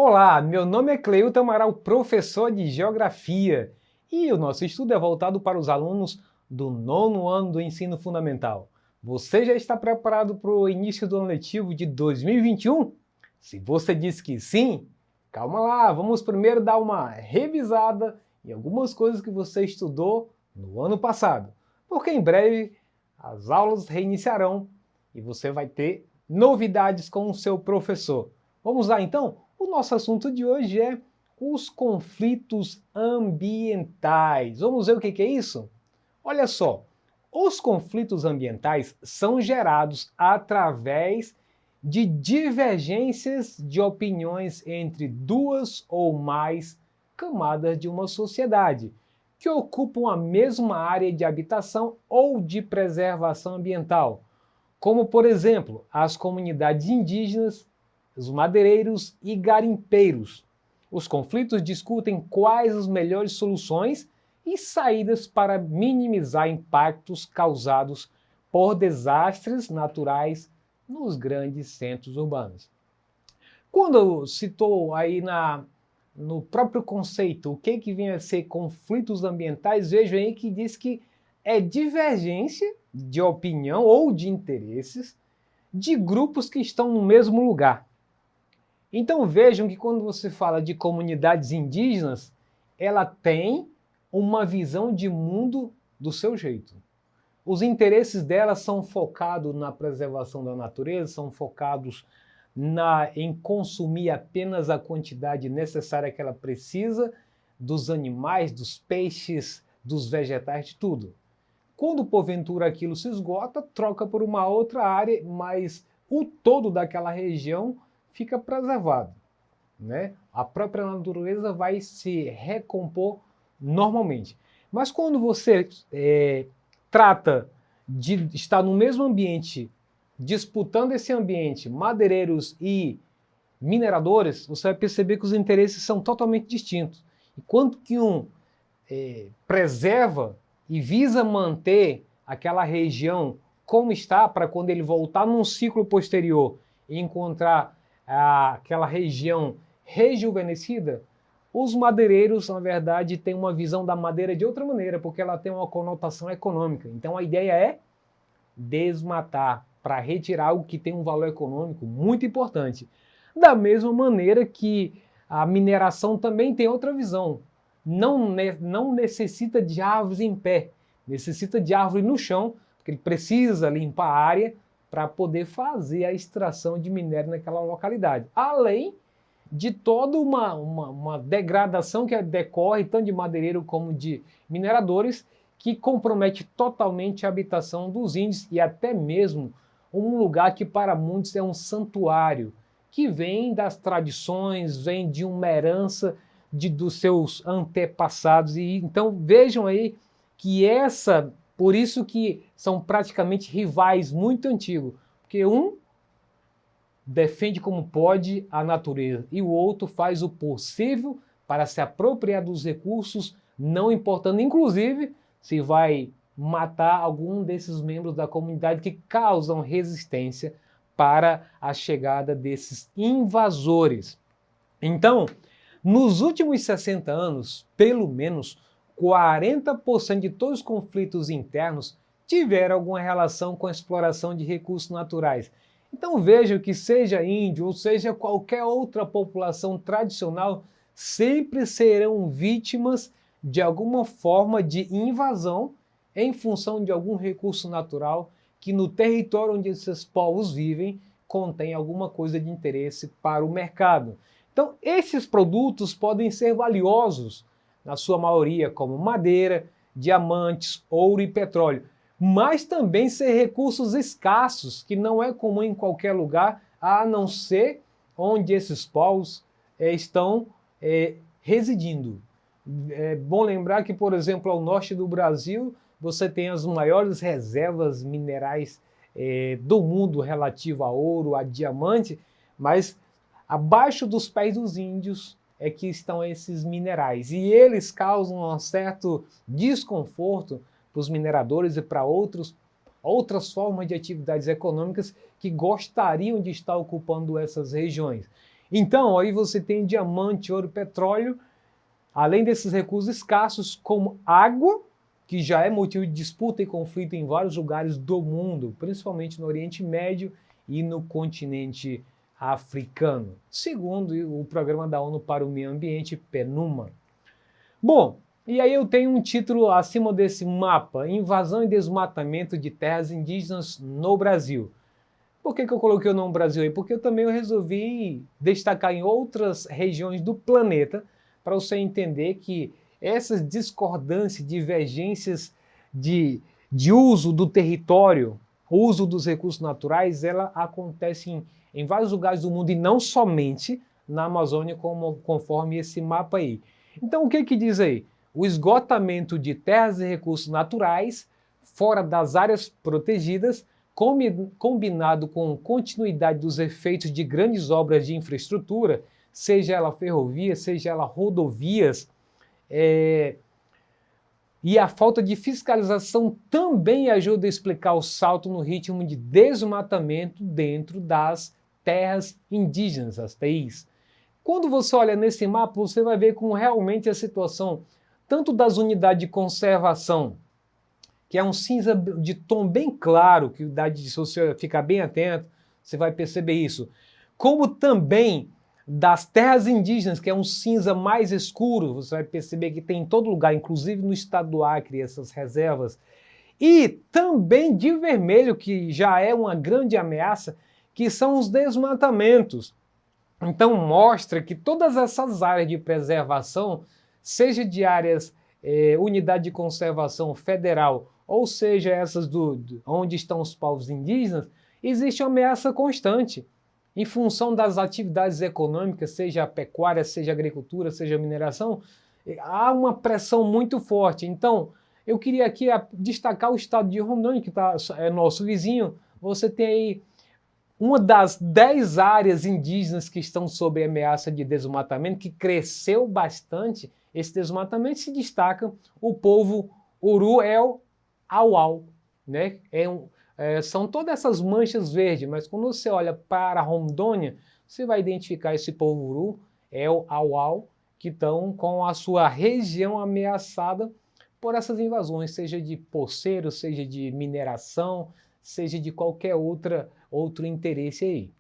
Olá, meu nome é Cleilton Amaral, professor de Geografia, e o nosso estudo é voltado para os alunos do 9º ano do ensino fundamental. Você já está preparado para o início do ano letivo de 2021? Se você disse que sim, calma lá, vamos primeiro dar uma revisada em algumas coisas que você estudou no ano passado, porque em breve as aulas reiniciarão e você vai ter novidades com o seu professor. Vamos lá então? O nosso assunto de hoje é os conflitos ambientais. Vamos ver o que é isso? Olha só, os conflitos ambientais são gerados através de divergências de opiniões entre duas ou mais camadas de uma sociedade, que ocupam a mesma área de habitação ou de preservação ambiental, como, por exemplo, as comunidades indígenas, os madeireiros e garimpeiros. Os conflitos discutem quais as melhores soluções e saídas para minimizar impactos causados por desastres naturais nos grandes centros urbanos. Quando citou aí no próprio conceito o que vem a ser conflitos ambientais, vejo aí que diz que é divergência de opinião ou de interesses de grupos que estão no mesmo lugar. Então vejam que quando você fala de comunidades indígenas, ela tem uma visão de mundo do seu jeito. Os interesses dela são focados na preservação da natureza, são focados em consumir apenas a quantidade necessária que ela precisa dos animais, dos peixes, dos vegetais, de tudo. Quando porventura aquilo se esgota, troca por uma outra área, mas o todo daquela região fica preservado, né? A própria natureza vai se recompor normalmente. Mas quando você trata de estar no mesmo ambiente, disputando esse ambiente, madeireiros e mineradores, você vai perceber que os interesses são totalmente distintos. Enquanto que um preserva e visa manter aquela região como está, para quando ele voltar num ciclo posterior e encontrar aquela região rejuvenescida, os madeireiros, na verdade, têm uma visão da madeira de outra maneira, porque ela tem uma conotação econômica. Então a ideia é desmatar, para retirar algo que tem um valor econômico muito importante. Da mesma maneira que a mineração também tem outra visão. Não necessita de árvores em pé, necessita de árvore no chão, porque ele precisa limpar a área para poder fazer a extração de minério naquela localidade. Além de toda uma degradação que decorre tanto de madeireiro como de mineradores, que compromete totalmente a habitação dos índios e até mesmo um lugar que para muitos é um santuário, que vem das tradições, vem de uma herança dos seus antepassados. E então vejam aí que por isso que são praticamente rivais muito antigos, porque um defende como pode a natureza e o outro faz o possível para se apropriar dos recursos, não importando inclusive se vai matar algum desses membros da comunidade que causam resistência para a chegada desses invasores. Então, nos últimos 60 anos, pelo menos 40% de todos os conflitos internos tiveram alguma relação com a exploração de recursos naturais. Então vejam que seja índio ou seja qualquer outra população tradicional, sempre serão vítimas de alguma forma de invasão em função de algum recurso natural que no território onde esses povos vivem contém alguma coisa de interesse para o mercado. Então esses produtos podem ser valiosos, na sua maioria como madeira, diamantes, ouro e petróleo, mas também ser recursos escassos, que não é comum em qualquer lugar, a não ser onde esses povos estão residindo. É bom lembrar que, por exemplo, ao norte do Brasil, você tem as maiores reservas minerais do mundo relativo a ouro, a diamante, mas abaixo dos pés dos índios é que estão esses minerais. E eles causam um certo desconforto para os mineradores e para outras formas de atividades econômicas que gostariam de estar ocupando essas regiões. Então, aí você tem diamante, ouro, petróleo, além desses recursos escassos, como água, que já é motivo de disputa e conflito em vários lugares do mundo, principalmente no Oriente Médio e no continente africano, segundo o Programa da ONU para o Meio Ambiente, PNUMA. Bom, e aí eu tenho um título acima desse mapa: Invasão e desmatamento de terras indígenas no Brasil. Por que eu coloquei o nome Brasil aí? Porque eu também resolvi destacar em outras regiões do planeta, para você entender que essas discordâncias, divergências de uso do território, uso dos recursos naturais, ela acontece em vários lugares do mundo e não somente na Amazônia, conforme esse mapa aí. Então o que diz aí? O esgotamento de terras e recursos naturais fora das áreas protegidas, combinado com continuidade dos efeitos de grandes obras de infraestrutura, seja ela ferrovia, seja ela rodovias, e a falta de fiscalização também ajuda a explicar o salto no ritmo de desmatamento dentro das terras indígenas, as TIs. Quando você olha nesse mapa, você vai ver como realmente a situação, tanto das unidades de conservação, que é um cinza de tom bem claro, que se você ficar bem atento, você vai perceber isso, como também das terras indígenas, que é um cinza mais escuro, você vai perceber que tem em todo lugar, inclusive no estado do Acre, essas reservas, e também de vermelho, que já é uma grande ameaça, que são os desmatamentos. Então mostra que todas essas áreas de preservação, seja de áreas, unidade de conservação federal, ou seja essas onde estão os povos indígenas, existe uma ameaça constante em função das atividades econômicas, seja a pecuária, seja a agricultura, seja a mineração, há uma pressão muito forte. Então, eu queria aqui destacar o estado de Rondônia, que é nosso vizinho. Você tem aí uma das 10 áreas indígenas que estão sob ameaça de desmatamento, que cresceu bastante. Esse desmatamento se destaca o povo Uru-El-Auau, né? São todas essas manchas verdes, mas quando você olha para Rondônia, você vai identificar esse povo Uru-El-Auau, que estão com a sua região ameaçada por essas invasões, seja de poceiro, seja de mineração, seja de qualquer outro interesse aí.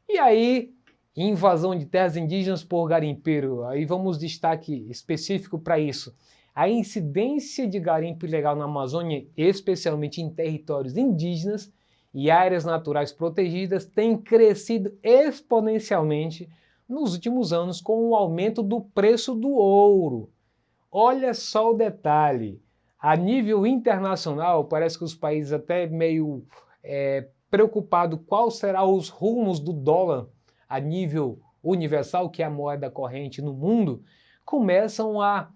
E aí, invasão de terras indígenas por garimpeiro, aí vamos destaque específico para isso. A incidência de garimpo ilegal na Amazônia, especialmente em territórios indígenas e áreas naturais protegidas, tem crescido exponencialmente nos últimos anos com o aumento do preço do ouro. Olha só o detalhe, a nível internacional, parece que os países até meio preocupados qual será os rumos do dólar a nível universal, que é a moeda corrente no mundo, começam a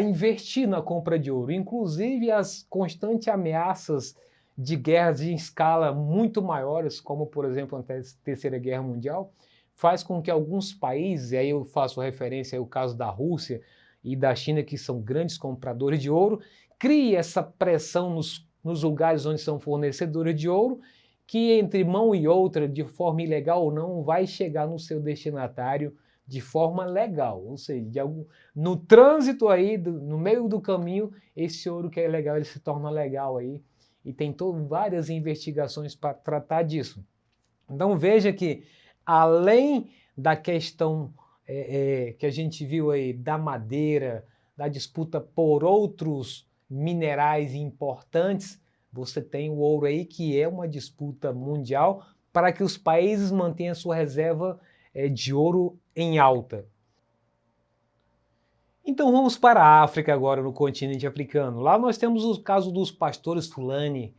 investir na compra de ouro. Inclusive as constantes ameaças de guerras em escala muito maiores, como por exemplo a Terceira Guerra Mundial, faz com que alguns países, e aí eu faço referência ao caso da Rússia e da China, que são grandes compradores de ouro, crie essa pressão nos lugares onde são fornecedores de ouro, que entre mão e outra, de forma ilegal ou não, vai chegar no seu destinatário de forma legal, ou seja, no trânsito aí, no meio do caminho, esse ouro que é ilegal, ele se torna legal aí, e tem várias investigações para tratar disso. Então veja que, além da questão que a gente viu aí da madeira, da disputa por outros minerais importantes, você tem o ouro aí, que é uma disputa mundial para que os países mantenham sua reserva de ouro em alta. Então vamos para a África agora, no continente africano. Lá nós temos o caso dos pastores Fulani.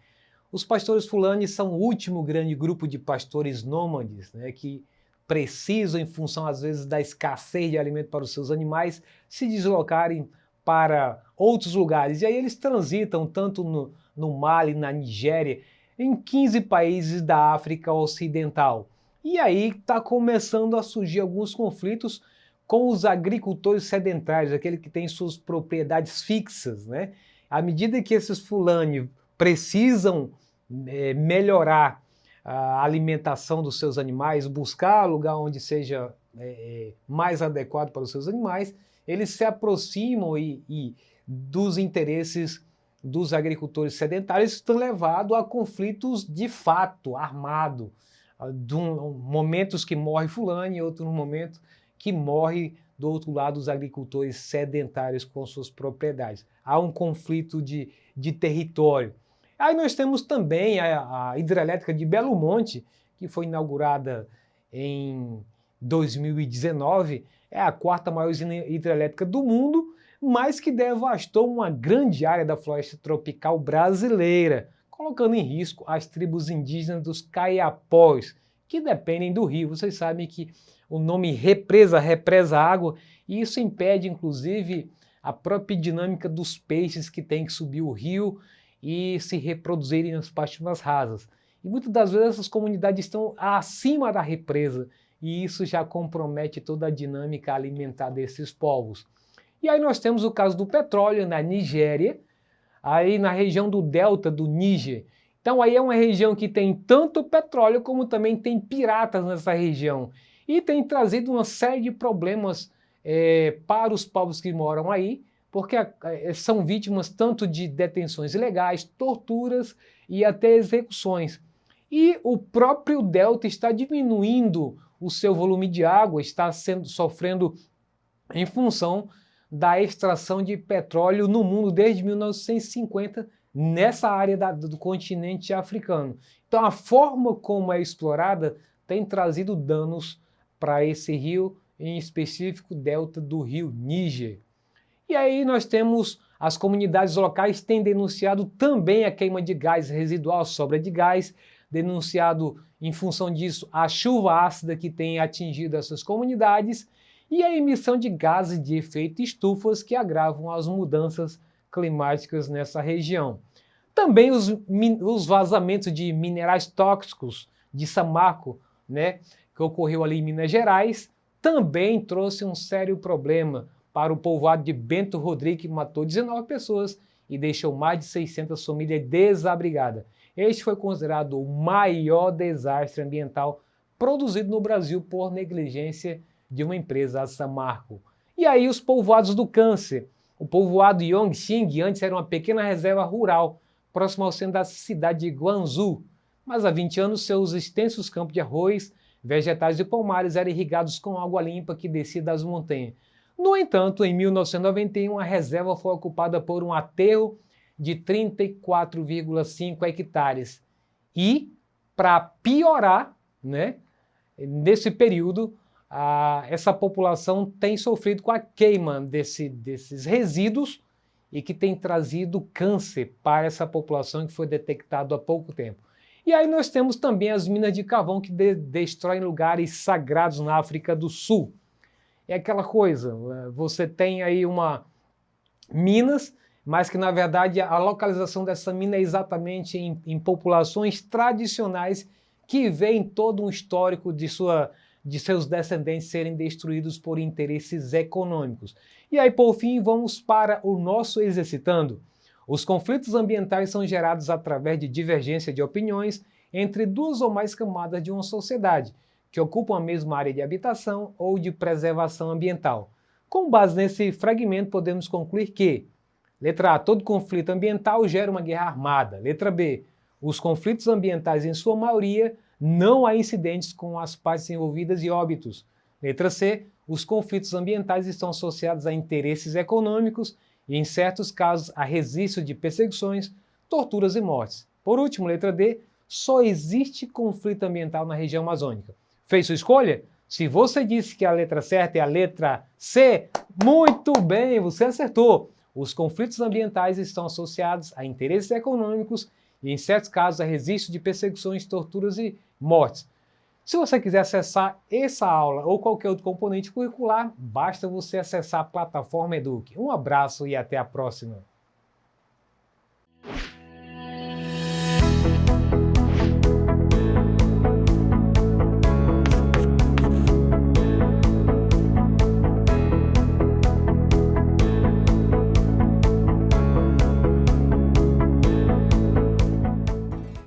Os pastores Fulani são o último grande grupo de pastores nômades, né, que precisam, em função às vezes da escassez de alimento para os seus animais, se deslocarem para outros lugares. E aí eles transitam tanto no Mali, na Nigéria, em 15 países da África Ocidental. E aí está começando a surgir alguns conflitos com os agricultores sedentários, aquele que tem suas propriedades fixas, né? À medida que esses Fulani precisam melhorar a alimentação dos seus animais, buscar lugar onde seja mais adequado para os seus animais, eles se aproximam e dos interesses dos agricultores sedentários estão levados a conflitos de fato, armado, momentos que morre fulano e outros momentos que morre do outro lado os agricultores sedentários com suas propriedades. Há um conflito de território. Aí nós temos também a hidrelétrica de Belo Monte, que foi inaugurada em 2019, é a quarta maior hidrelétrica do mundo, mas que devastou uma grande área da floresta tropical brasileira, colocando em risco as tribos indígenas dos Caiapós, que dependem do rio. Vocês sabem que o nome represa represa água, e isso impede, inclusive, a própria dinâmica dos peixes que têm que subir o rio e se reproduzirem nas pastinas rasas. E muitas das vezes essas comunidades estão acima da represa, e isso já compromete toda a dinâmica alimentar desses povos. E aí nós temos o caso do petróleo na Nigéria, aí na região do delta do Níger. Então aí é uma região que tem tanto petróleo como também tem piratas nessa região. E tem trazido uma série de problemas para os povos que moram aí, porque são vítimas tanto de detenções ilegais, torturas e até execuções. E o próprio delta está diminuindo o seu volume de água, está sofrendo em função da extração de petróleo no mundo desde 1950 nessa área do continente africano. Então a forma como é explorada tem trazido danos para esse rio, em específico delta do rio Níger. E aí nós temos as comunidades locais têm denunciado também a queima de gás residual, sobra de gás, denunciado em função disso a chuva ácida que tem atingido essas comunidades e a emissão de gases de efeito estufas que agravam as mudanças climáticas nessa região. Também os vazamentos de minerais tóxicos de Samarco, né, que ocorreu ali em Minas Gerais, também trouxe um sério problema para o povoado de Bento Rodrigues, que matou 19 pessoas e deixou mais de 600 famílias desabrigadas. Este foi considerado o maior desastre ambiental produzido no Brasil por negligência de uma empresa, a Samarco. E aí os povoados do câncer. O povoado Yongxing antes era uma pequena reserva rural, próximo ao centro da cidade de Guangzhou. Mas há 20 anos seus extensos campos de arroz, vegetais e pomares eram irrigados com água limpa que descia das montanhas. No entanto, em 1991, a reserva foi ocupada por um aterro de 34,5 hectares. E, para piorar, né, nesse período, essa população tem sofrido com a queima desses resíduos e que tem trazido câncer para essa população que foi detectado há pouco tempo. E aí nós temos também as minas de carvão que destroem lugares sagrados na África do Sul. É aquela coisa, você tem aí minas, mas que na verdade a localização dessa mina é exatamente em populações tradicionais que veem todo um histórico de seus descendentes serem destruídos por interesses econômicos. E aí, por fim, vamos para o nosso exercitando. Os conflitos ambientais são gerados através de divergência de opiniões entre duas ou mais camadas de uma sociedade, que ocupam a mesma área de habitação ou de preservação ambiental. Com base nesse fragmento, podemos concluir que: letra A, todo conflito ambiental gera uma guerra armada. Letra B, os conflitos ambientais, em sua maioria, não há incidentes com as partes envolvidas e óbitos. Letra C, os conflitos ambientais estão associados a interesses econômicos e, em certos casos, a registro de perseguições, torturas e mortes. Por último, letra D, só existe conflito ambiental na região amazônica. Fez sua escolha? Se você disse que a letra certa é a letra C, muito bem, você acertou. Os conflitos ambientais estão associados a interesses econômicos e, em certos casos, a registro de perseguições, torturas e mortes. Se você quiser acessar essa aula ou qualquer outro componente curricular, basta você acessar a plataforma Eduque. Um abraço e até a próxima!